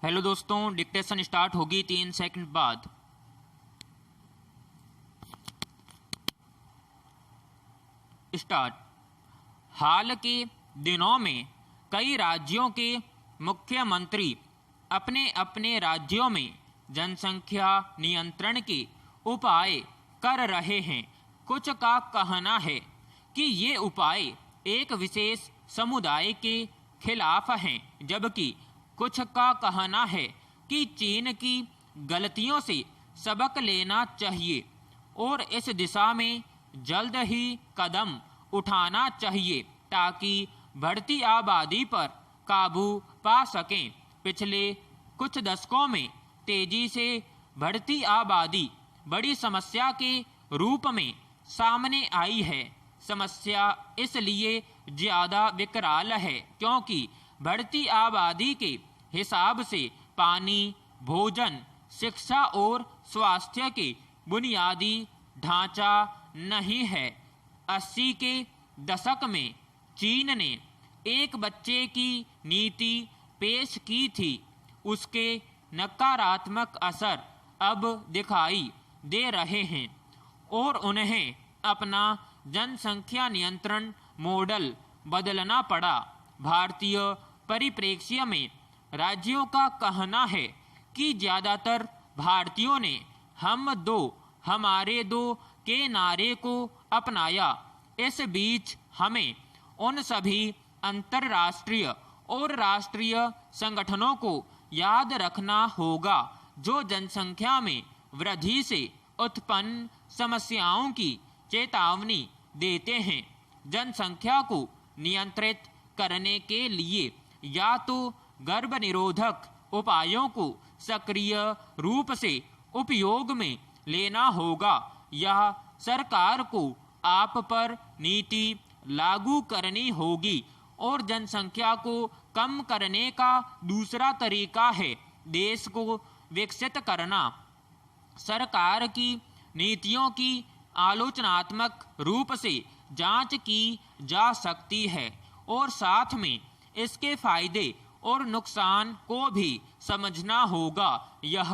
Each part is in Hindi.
हेलो दोस्तों, डिक्टेशन स्टार्ट होगी 3 सेकंड बाद। स्टार्ट। हाल के दिनों में कई राज्यों के मुख्यमंत्री अपने अपने राज्यों में जनसंख्या नियंत्रण के उपाय कर रहे हैं। कुछ का कहना है कि ये उपाय एक विशेष समुदाय के खिलाफ हैं, जबकि कुछ का कहना है कि चीन की गलतियों से सबक लेना चाहिए और इस दिशा में जल्द ही कदम उठाना चाहिए ताकि बढ़ती आबादी पर काबू पा सकें। पिछले कुछ दशकों में तेजी से बढ़ती आबादी बड़ी समस्या के रूप में सामने आई है। समस्या इसलिए ज़्यादा विकराल है क्योंकि बढ़ती आबादी के हिसाब से पानी, भोजन, शिक्षा और स्वास्थ्य के बुनियादी ढांचा नहीं है। 80 के दशक में चीन ने एक बच्चे की नीति पेश की थी। उसके नकारात्मक असर अब दिखाई दे रहे हैं और उन्हें अपना जनसंख्या नियंत्रण मॉडल बदलना पड़ा। भारतीय परिप्रेक्ष्य में राज्यों का कहना है कि ज़्यादातर भारतीयों ने हम दो हमारे दो के नारे को अपनाया। इस बीच हमें उन सभी अंतर्राष्ट्रीय और राष्ट्रीय संगठनों को याद रखना होगा जो जनसंख्या में वृद्धि से उत्पन्न समस्याओं की चेतावनी देते हैं। जनसंख्या को नियंत्रित करने के लिए या तो गर्भ निरोधक उपायों को सक्रिय रूप से उपयोग में लेना होगा या सरकार को आप पर नीति लागू करनी होगी। और जनसंख्या को कम करने का दूसरा तरीका है देश को विकसित करना। सरकार की नीतियों की आलोचनात्मक रूप से जांच की जा सकती है और साथ में इसके फायदे और नुकसान को भी समझना होगा। यह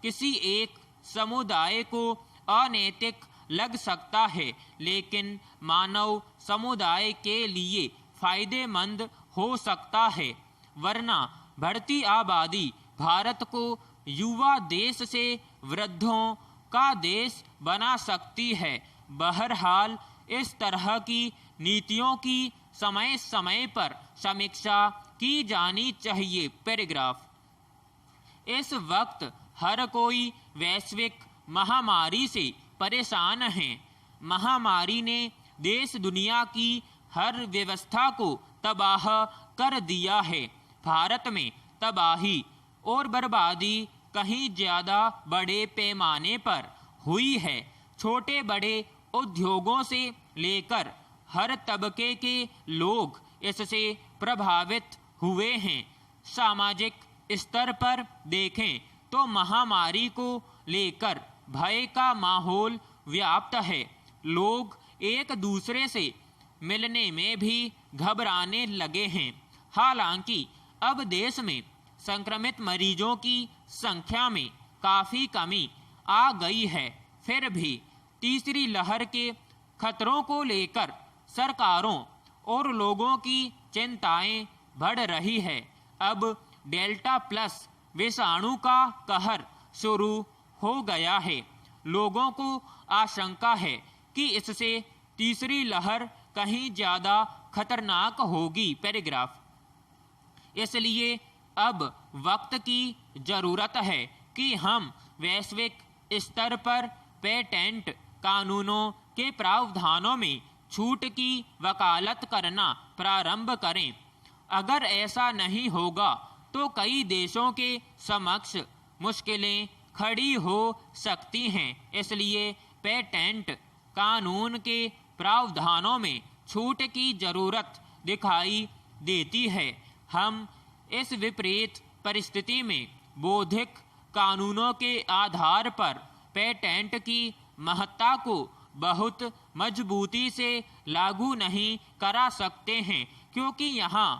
किसी एक समुदाय को अनैतिक लग सकता है, लेकिन मानव समुदाय के लिए फायदेमंद हो सकता है, वरना बढ़ती आबादी भारत को युवा देश से वृद्धों का देश बना सकती है। बहरहाल इस तरह की नीतियों की समय समय पर समीक्षा की जानी चाहिए। पैराग्राफ। इस वक्त हर कोई वैश्विक महामारी से परेशान है। महामारी ने देश दुनिया की हर व्यवस्था को तबाह कर दिया है। भारत में तबाही और बर्बादी कहीं ज़्यादा बड़े पैमाने पर हुई है। छोटे बड़े उद्योगों से लेकर हर तबके के लोग इससे प्रभावित हुए हैं। सामाजिक स्तर पर देखें तो महामारी को लेकर भय का माहौल व्याप्त है। लोग एक दूसरे से मिलने में भी घबराने लगे हैं। हालांकि अब देश में संक्रमित मरीजों की संख्या में काफ़ी कमी आ गई है, फिर भी तीसरी लहर के खतरों को लेकर सरकारों और लोगों की चिंताएं बढ़ रही है। अब डेल्टा प्लस विषाणु का कहर शुरू हो गया है। लोगों को आशंका है कि इससे तीसरी लहर कहीं ज़्यादा खतरनाक होगी। पैराग्राफ। इसलिए अब वक्त की ज़रूरत है कि हम वैश्विक स्तर पर पेटेंट कानूनों के प्रावधानों में छूट की वकालत करना प्रारंभ करें। अगर ऐसा नहीं होगा तो कई देशों के समक्ष मुश्किलें खड़ी हो सकती हैं। इसलिए पेटेंट कानून के प्रावधानों में छूट की ज़रूरत दिखाई देती है। हम इस विपरीत परिस्थिति में बौद्धिक कानूनों के आधार पर पेटेंट की महत्ता को बहुत मजबूती से लागू नहीं करा सकते हैं, क्योंकि यहाँ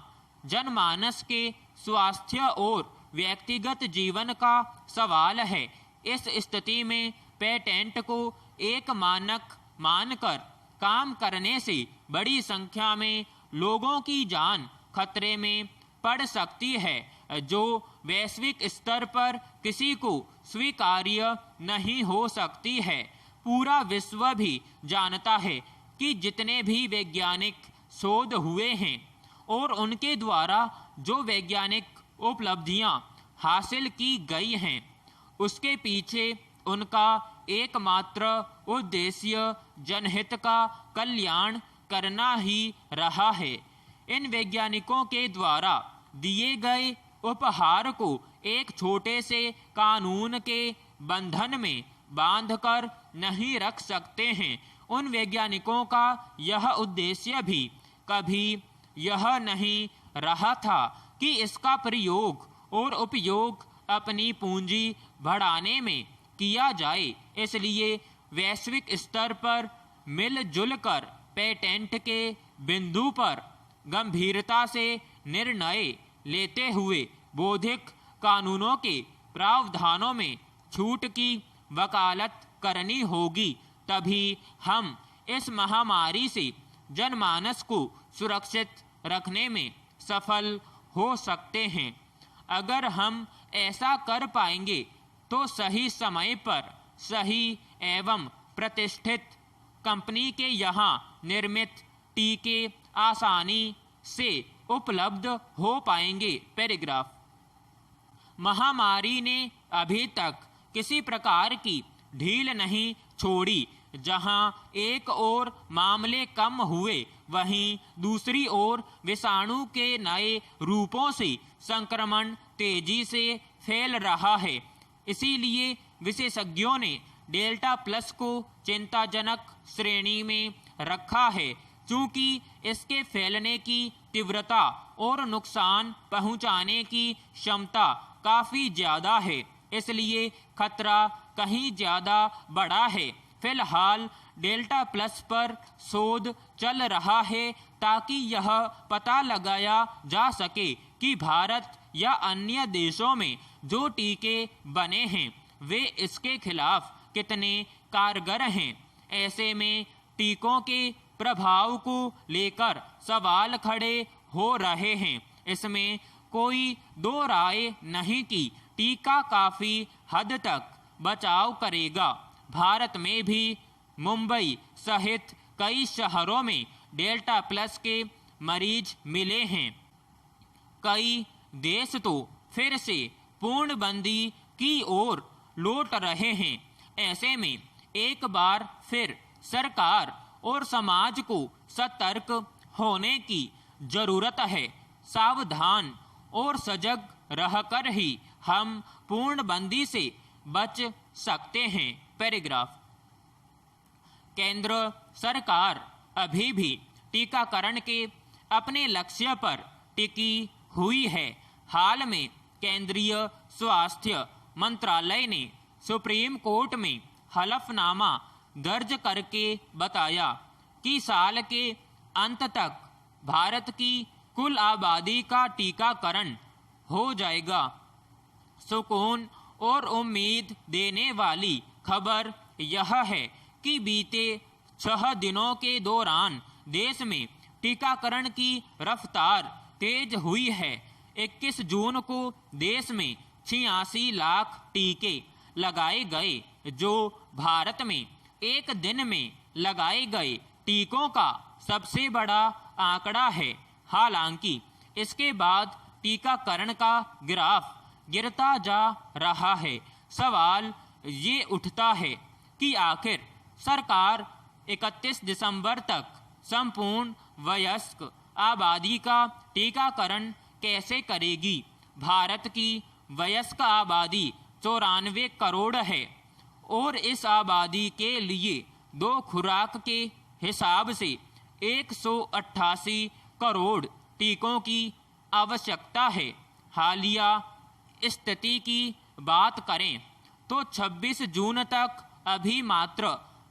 जनमानस के स्वास्थ्य और व्यक्तिगत जीवन का सवाल है। इस स्थिति में पेटेंट को एक मानक मानकर काम करने से बड़ी संख्या में लोगों की जान खतरे में पड़ सकती है, जो वैश्विक स्तर पर किसी को स्वीकार्य नहीं हो सकती है। पूरा विश्व भी जानता है कि जितने भी वैज्ञानिक शोध हुए हैं और उनके द्वारा जो वैज्ञानिक उपलब्धियां हासिल की गई हैं, उसके पीछे उनका एकमात्र उद्देश्य जनहित का कल्याण करना ही रहा है। इन वैज्ञानिकों के द्वारा दिए गए उपहार को एक छोटे से कानून के बंधन में बांधकर नहीं रख सकते हैं। उन वैज्ञानिकों का यह उद्देश्य भी कभी यह नहीं रहा था कि इसका प्रयोग और उपयोग अपनी पूंजी बढ़ाने में किया जाए। इसलिए वैश्विक स्तर पर मिलजुल कर पेटेंट के बिंदु पर गंभीरता से निर्णय लेते हुए बौद्धिक कानूनों के प्रावधानों में छूट की वकालत करनी होगी। तभी हम इस महामारी से जनमानस को सुरक्षित रखने में सफल हो सकते हैं। अगर हम ऐसा कर पाएंगे तो सही समय पर सही एवं प्रतिष्ठित कंपनी के यहाँ निर्मित टीके आसानी से उपलब्ध हो पाएंगे। पैराग्राफ। महामारी ने अभी तक किसी प्रकार की ढील नहीं छोड़ी। जहां एक ओर मामले कम हुए, वहीं दूसरी ओर विषाणु के नए रूपों से संक्रमण तेजी से फैल रहा है। इसीलिए विशेषज्ञों ने डेल्टा प्लस को चिंताजनक श्रेणी में रखा है, चूंकि इसके फैलने की तीव्रता और नुकसान पहुंचाने की क्षमता काफ़ी ज़्यादा है। इसलिए खतरा कहीं ज़्यादा बड़ा है। फिलहाल डेल्टा प्लस पर शोध चल रहा है ताकि यह पता लगाया जा सके कि भारत या अन्य देशों में जो टीके बने हैं वे इसके खिलाफ कितने कारगर हैं। ऐसे में टीकों के प्रभाव को लेकर सवाल खड़े हो रहे हैं। इसमें कोई दो राय नहीं कि टीका काफ़ी हद तक बचाव करेगा। भारत में भी मुंबई सहित कई शहरों में डेल्टा प्लस के मरीज मिले हैं। कई देश तो फिर से पूर्णबंदी की ओर लौट रहे हैं। ऐसे में एक बार फिर सरकार और समाज को सतर्क होने की जरूरत है। सावधान और सजग रहकर ही हम पूर्णबंदी से बच सकते हैं। पैराग्राफ। केंद्र सरकार अभी भी टीकाकरण के अपने लक्ष्य पर टिकी हुई है। हाल में केंद्रीय स्वास्थ्य मंत्रालय ने सुप्रीम कोर्ट में हलफनामा दर्ज करके बताया कि साल के अंत तक भारत की कुल आबादी का टीकाकरण हो जाएगा। सुकून और उम्मीद देने वाली खबर यह है कि बीते 6 दिनों के दौरान देश में टीकाकरण की रफ्तार तेज हुई है। 21 जून को देश में 86 लाख टीके लगाए गए, जो भारत में एक दिन में लगाए गए टीकों का सबसे बड़ा आंकड़ा है। हालांकि इसके बाद टीकाकरण का ग्राफ गिरता जा रहा है। सवाल ये उठता है कि आखिर सरकार 31 दिसंबर तक संपूर्ण वयस्क आबादी का टीकाकरण कैसे करेगी। भारत की वयस्क आबादी 94 करोड़ है और इस आबादी के लिए 2 खुराक के हिसाब से 188 करोड़ टीकों की आवश्यकता है। हालिया स्थिति की बात करें तो 26 जून तक अभी मात्र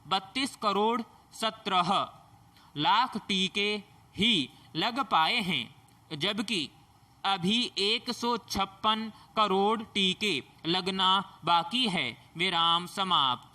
32 करोड़ 17 लाख टीके ही लग पाए हैं, जबकि अभी 156 करोड़ टीके लगना बाकी है। विराम समाप्त।